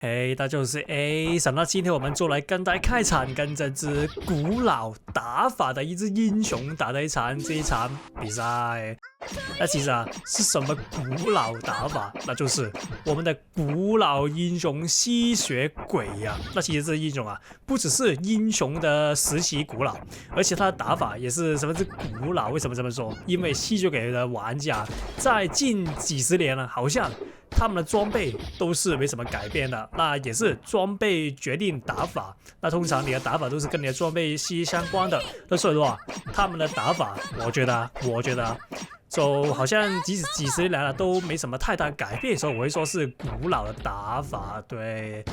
嘿，大家好，我是 A。想到今天我們就來跟大家開場，跟這支古老打法的一支英雄打的這一場比賽。那其實是什麼古老打法？那就是我們的古老英雄吸血鬼呀。那其實這英雄不只是英雄的時期古老，而且他的打法也是十分之古老。為什麼這麼說？因為吸血鬼的玩家在近幾十年了，好像他們的裝備都是沒什麼改變的，那也是裝備決定打法。那通常你的打法都是跟你的裝備息息相關的。那所以說他們的打法，我覺得就好像即使幾十年来了都沒什麼太大改變，所以我會說是古老的打法。对，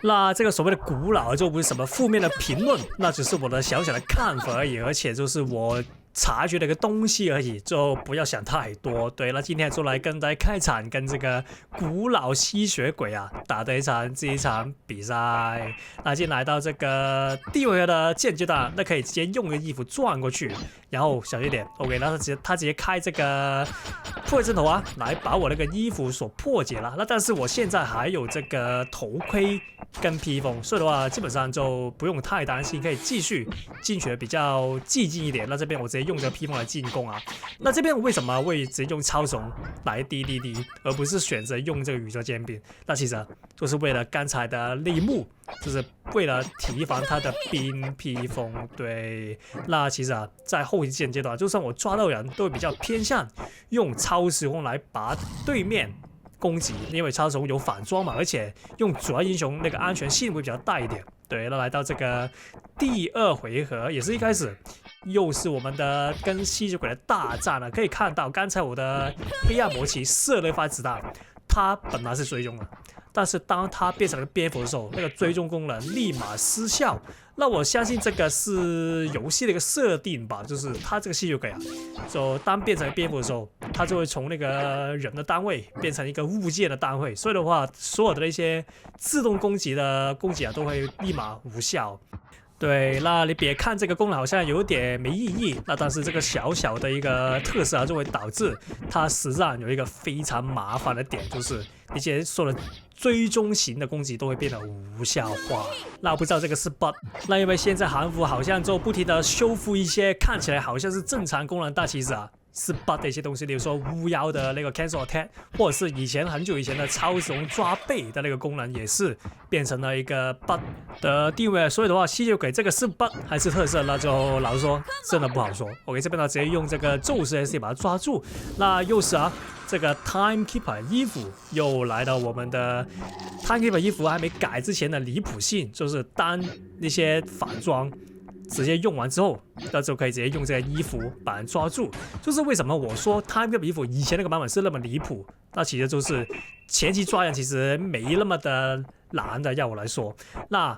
那這個所謂的古老就不是什麼負面的評論，那只是我的小小的看法而已，而且就是我察覺的一個東西而已，就不要想太多。對，那今天就來跟大家開場，跟這個古老吸血鬼打的這一場比賽。那今天來到這個第一回合的現階段，那可以直接用個衣服轉過去，然後小心一點 ，OK， 那他直接開這個破解陣頭來把我那個衣服所破解了。那但是我現在還有這個頭盔跟披風，所以的話基本上就不用太擔心，可以繼續進去的比較激進一點。那這邊我直接用這個披風來進攻那這邊為什麼會直接用超蟲來滴，而不是選擇用這個宇宙劍柄？那其實就是為了剛才的那一幕，就是為了提防他的冰披風。對，那其實在後期現階段，就算我抓到人都会比較偏向用超时空來把對面攻擊，因為超时空有反裝嘛，而且用主要英雄那個安全性會比較大一點。對，那來到這個第二回合，也是一開始又是我們的跟吸血鬼的大戰可以看到剛才我的黑暗魔旗射了一發子彈，它本來是追蹤的，但是當它變成了蝙蝠的時候，那個追蹤功能立馬失效。那我相信這個是遊戲的一個設定吧，就是它這個吸血鬼就當變成蝙蝠的時候，它就會從那個人的單位變成一個物件的單位，所以的話，所有的那些自動攻擊都會立馬無效。对，那你別看這個功能好像有點沒意義，那但是這個小小的一個特色就會導致它實際上有一個非常麻煩的點，就是那些所有的追蹤型的攻擊都會變得無效化。那我不知道這個是 bug， 那因為現在韓服好像就不停的修復一些看起來好像是正常功能，但其實是 bug 的一些東西，比如說巫妖的那個 cancel attack， 或者是很久以前的超时空抓背的那個功能，也是變成了一個 bug 的地位。所以的話，吸血鬼這個是 bug 還是特色，那就老實說真的不好說。OK， 這邊直接用這個宙斯 SC 把它抓住。那又是這個 Timekeeper 衣服又來到我們的 Timekeeper 衣服還沒改之前的離譜性，就是當那些反裝直接用完之後，那就可以直接用這個衣服把人抓住。就是為什麼我說 Timekeeper 衣服以前那個版本是那麼離譜，那其實就是前期抓人其實沒那麼的難的，要我來說。那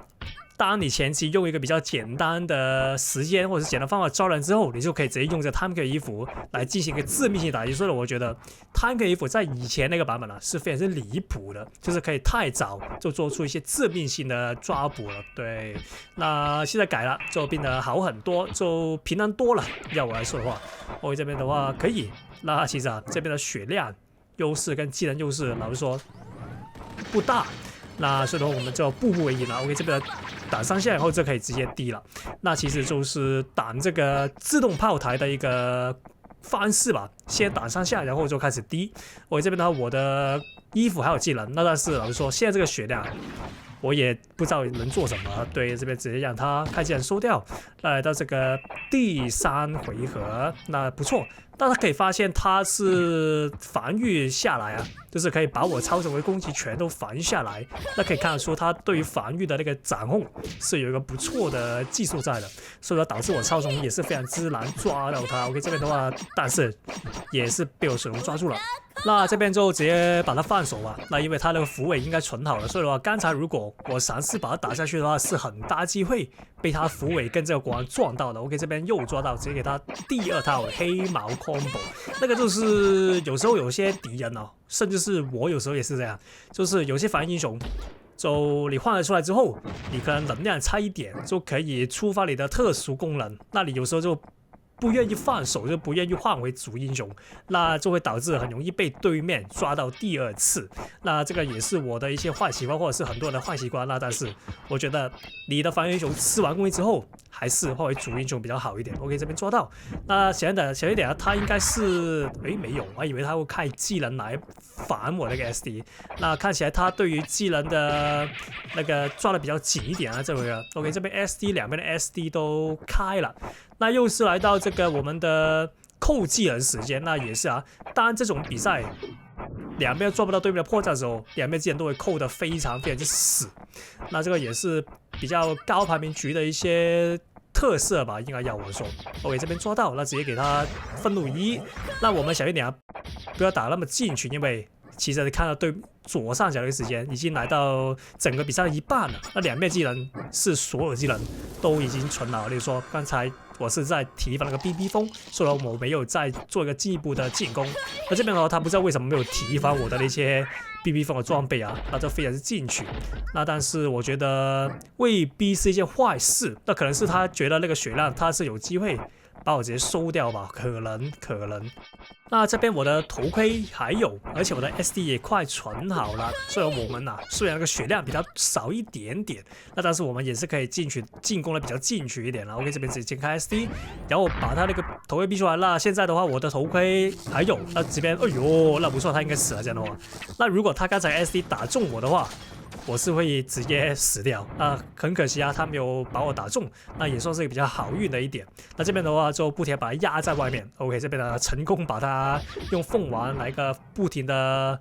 當你前期用一個比較簡單的時間或者是簡單方法招人之後，你就可以直接用這個 Timekeeper 衣服來進行一個致命性打擊。所以我覺得 Timekeeper 衣服在以前那個版本是非常之離譜的，就是可以太早就做出一些致命性的抓捕了。对，那現在改了就變得好很多，就平安多了。要我來說的話，我這邊的話可以。那其實這邊的血量優勢跟技能優勢，老實說不大。那所以的話，我們就步步為營了。OK， 這邊擋3下以後，就可以直接滴了。那其實就是擋這個自動炮台的一個方式吧，先擋3下，然後就開始滴。OK，這邊的話，我的衣服還有技能，那但是老實說，現在這個血量我也不知道能做什麼。對，這邊直接讓它開技能收掉。來到這個第3回合，那不錯。大家可以發現它是防禦下來就是可以把我超神的攻擊全都防禦下來。那可以看得出它對於防禦的那個掌控是有一個不錯的技術在的，所以說導致我超神也是非常之難抓到它。OK， 這邊的話，但是也是被我水龍抓住了。那這邊就直接把它放手吧。那因為它那個符尾應該存好了，所以的話，剛才如果我嘗試把它打下去的話，是很大機會被它符尾跟這個國王撞到的。OK， 這邊又抓到，直接給他第2套黑毛 combo。那個就是有時候有些敵人甚至是我有時候也是這樣，就是有些反英雄，就你換了出來之後，你可能能量差一點就可以觸發你的特殊功能，那你有時候就不願意放手，就不願意換回主英雄，那就會導致很容易被對面抓到第二次。那這個也是我的一些壞習慣，或者是很多人的壞習慣。那但是我覺得你的防禦英雄吃完攻擊之後，還是換為主英雄比較好一點。OK， 這邊抓到。那小一點啊，他應該是沒有，我以為他會開技能來反我那個 SD。那看起來他對於技能的那個抓的比較緊一點啊，這回啊。OK， 這邊 SD 兩邊的 SD 都開了。那又是來到這個我們的扣技能時間，那也是啊。當然這種比賽兩邊抓不到對面的破绽的時候，兩邊技能都會扣得非常之死。那這個也是比較高排名局的一些特色吧，應該要我說。OK， 這邊抓到，那直接給他憤怒1。那我們小一點啊，不要打那麼進去，因為其實你看到對左上角的時間已經來到整個比賽的一半了。那兩面技能是所有技能都已經存了，例如說剛才我是在提防那個 BB 風，所以我沒有再做一個進一步的進攻。那這邊的話，他不知道為什麼沒有提防我的那些 BB 風的裝備啊，那就非常之進取。那但是我覺得未必是一件壞事，那可能是他覺得那個血量他是有機會把我直接收掉吧，可能。那這邊我的頭盔還有，而且我的 SD 也快存好了，所以我們雖然那個血量比較少一點點，那但是我們也是可以進攻的比較進取一點了。OK， 這邊直接開 SD， 然後把他那個頭盔逼出來。那現在的話，我的頭盔還有，那這邊哎呦，那不錯，他應該死了這樣的話。那如果他剛才 SD 打中我的話，我是會直接死掉，很可惜啊，他沒有把我打中，那也算是比較好運的一點。那這邊的話就不停把他壓在外面 ，OK， 這邊呢成功把他用鳳丸來個不停的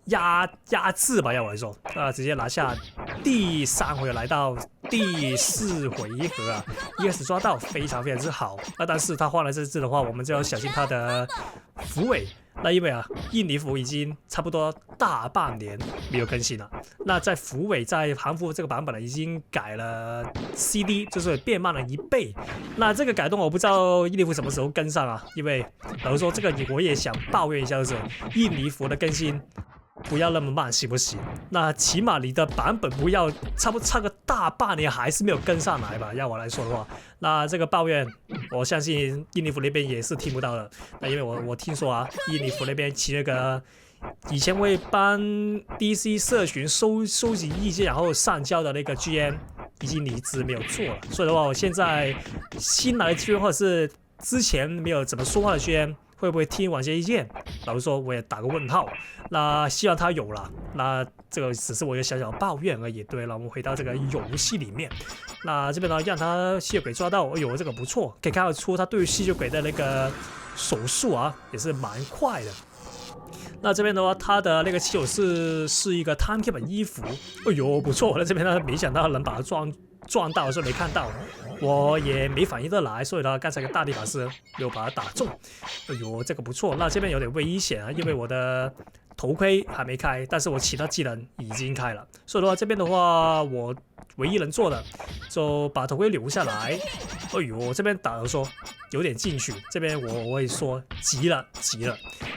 壓制吧，要我來說，直接拿下第3回合，來到第4回合啊，一開始抓到非常之好。那但是他換了這隻的話，我們就要小心他的符尾。那因為啊，印尼服已經差不多大半年沒有更新了。那在符尾在韓服這個版本呢，已經改了 CD， 就是變慢了1倍。那這個改動我不知道印尼服什麼時候跟上啊？因為老實說，這個我也想抱怨一下，就是印尼服的更新不要那麼慢，行不行？那起碼你的版本不要差個大半年還是沒有跟上來吧。要我來說的話，那這個抱怨我相信印尼服那邊也是聽不到的。那因為我聽說啊，印尼服那邊其那個以前會幫 DC 社群收集意見然後上交的那個 GM 已經離職沒有做了，所以的話，我現在新來的 GM 或者是之前沒有怎麼說話的 GM。會不會聽玩家意見？老實說，我也打個問號。那希望他有了。那這個只是我一個小小的抱怨而已。對了，我們回到這個遊戲裡面。那這邊呢，讓他吸血鬼抓到，哎呦，這個不錯，可以看得出他對於吸血鬼的那個手速啊，也是蠻快的。那這邊的話，他的那個起手是一個 Time Keep 的衣服，哎呦，不錯。那這邊呢，沒想到能把他撞到，所以沒看到。我也沒反應得來，所以呢，剛才個大地法師沒有把他打中。哎呦，這個不錯。那這邊有點危險啊，因為我的頭盔還沒開，但是我其他技能已經開了。所以的話，這邊的話，我唯一能做的就把頭盔留下來。哎呦，這邊打的說有點進去，這邊我會說急了。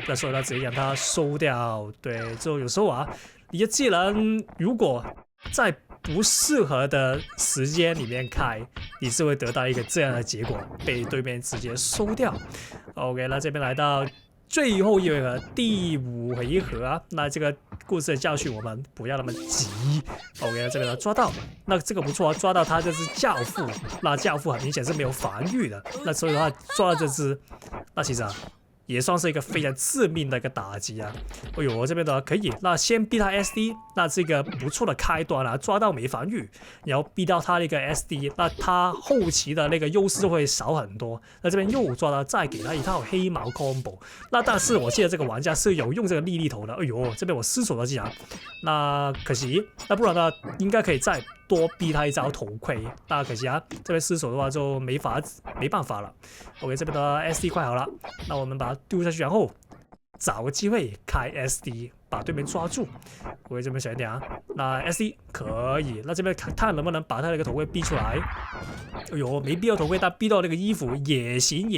那所以呢，直接讓他收掉。對，就有時候啊，你的技能如果在不適合的時間裡面開，你是會得到一個這樣的結果，被對面直接收掉。OK， 那這邊來到最後一回合，第5回合啊，那這個故事的教訓我們不要那麼急。OK， 那這邊呢抓到，那這個不錯啊，抓到他這只教父，那教父很明顯是沒有防禦的，那所以的話抓到這只，那其實啊。也算是一個非常致命的一個打擊啊！哎呦，我這邊的話可以，那先逼他 SD， 那這個不錯的開端啊，抓到沒防禦，然後逼到他那個 SD， 那他後期的那個優勢就會少很多。那這邊又抓到，再給他一套黑毛 combo。那但是我記得這個玩家是有用這個莉莉頭的，哎呦，這邊我失手了竟然，那可惜，那不然呢，應該可以再多逼他一招頭盔，那可惜啊，這邊失手的話就沒辦法了。OK， 這邊的 SD 快好了，那我們把它丟下去，然後找個機會開 SD， 把對面抓住。OK，這邊小一點啊，那 SD 可以，那這邊看能不能把他那個頭盔逼出來。哎呦，沒逼到頭盔，但逼到那個衣服也行。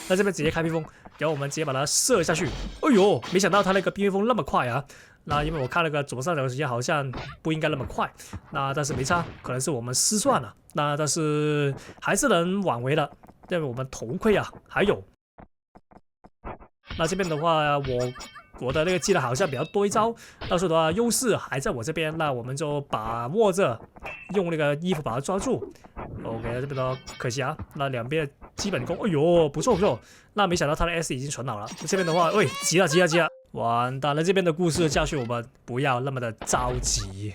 那這邊直接開披風，然後我們直接把它射下去。哎呦，沒想到他那個披風那麼快啊！那因為我看那個左上角的時間好像不應該那麼快，那但是沒差，可能是我們失算了。那但是還是能挽回的。對我們頭盔啊，還有。那這邊的話，我的那個技能好像比較多一招，到時候的話優勢還在我這邊，那我們就把握着用那個衣服把它抓住。OK， 這邊的可惜啊，那兩邊的基本功，哎呦，不錯不錯。那沒想到他的 S 已經存好了，這邊的話，喂，急了，完蛋了，這邊的故事教訓我們不要那麼的着急。